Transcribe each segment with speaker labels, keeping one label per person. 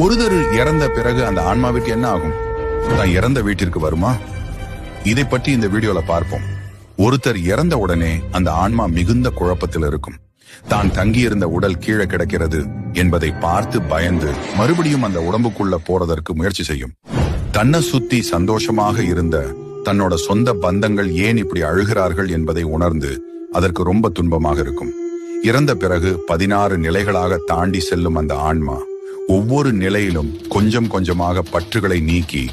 Speaker 1: ஒருத்தர் இறந்த பிறகு அந்த ஆன்மாவிற்கு என்ன ஆகும்? தான் இறந்த வீட்டிற்கு வருமா? இதை பற்றி இந்த வீடியோல பார்ப்போம். ஒருத்தர் இறந்த உடனே அந்த ஆன்மா மிகுந்த குழப்பத்தில் இருக்கும். தான் தங்கியிருந்த உடல் கீழே கிடக்கிறது என்பதை பார்த்து பயந்து மறுபடியும் அந்த உடம்புக்குள்ள போறதற்கு முயற்சி செய்யும். தன்னை சுத்தி சந்தோஷமாக இருந்த தன்னோட சொந்த பந்தங்கள் ஏன் இப்படி அழுகிறார்கள் என்பதை உணர்ந்து அதற்கு ரொம்ப துன்பமாக இருக்கும். இறந்த பிறகு 16 நிலைகளாக தாண்டி செல்லும் அந்த ஆன்மா ஒவ்வொரு நிலையிலும் கொஞ்சம் கொஞ்சமாக பற்றுகளை நீக்கி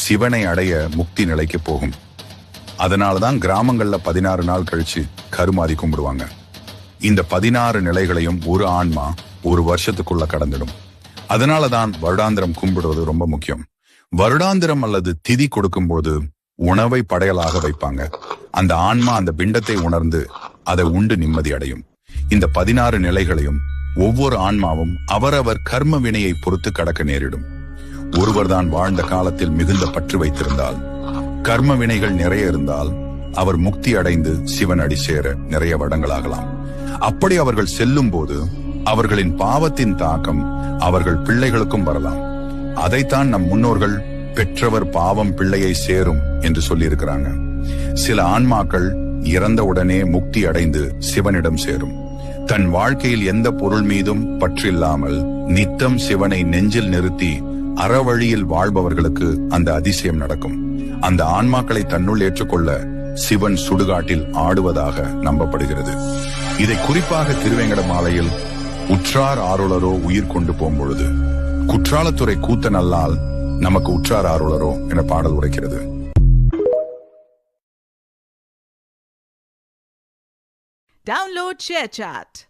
Speaker 1: சிவனை அடைய முக்தி நிலைக்கு போகும். அதனாலதான் கிராமங்கள்ல 16 நாள் கழிச்சு கருமாதி கும்பிடுவாங்க. இந்த 16 நிலைகளையும் ஒரு ஆன்மா ஒரு வருஷத்துக்குள்ள கடந்துடும். அதனாலதான் வருடாந்திரம் கும்பிடுவது ரொம்ப முக்கியம். வருடாந்திரம் அல்லது திதி கொடுக்கும் போது உணவை படையலாக வைப்பாங்க. அந்த ஆன்மா அந்த பிண்டத்தை உணர்ந்து அதை உண்டு நிம்மதி அடையும். இந்த 16 நிலைகளையும் ஒவ்வொரு ஆன்மாவும் அவரவர் கர்ம வினையை பொறுத்து கடக்க நேரிடும். ஒருவர் தான் வாழ்ந்த காலத்தில் மிகுந்த பற்று வைத்திருந்தால், கர்ம வினைகள் நிறைய இருந்தால் அவர் முக்தி அடைந்து சிவன் அடி சேர நிறைய வருடங்களாகலாம். அப்படி அவர்கள் செல்லும் போது அவர்களின் பாவத்தின் தாக்கம் அவர்கள் பிள்ளைகளுக்கும் வரலாம். அதைத்தான் நம் முன்னோர்கள் பெற்றவர் பாவம் பிள்ளையை சேரும் என்று சொல்லியிருக்கிறாங்க. சில ஆன்மாக்கள் இறந்த உடனே முக்தி அடைந்து சிவனிடம் சேரும். தன் வாழ்க்கையில் எந்த பொருள் மீதும் பற்றில்லாமல் நித்தம் சிவனை நெஞ்சில் நிறுத்தி அறவழியில் வாழ்பவர்களுக்கு அந்த அதிசயம் நடக்கும். அந்த ஆன்மாக்களை தன்னுள் ஏற்றுக்கொள்ள சிவன் சுடுகாட்டில் ஆடுவதாக நம்பப்படுகிறது. இதை குறிப்பாக திருவேங்கட மாலையில் உற்றார் ஆருளரோ உயிர் கொண்டு போகும் பொழுது குற்றாலத்துறை கூத்தன் அல்லால் நமக்கு உற்றார் ஆருளரோ என பாடல் உரைக்கிறது.
Speaker 2: Download ShareChat.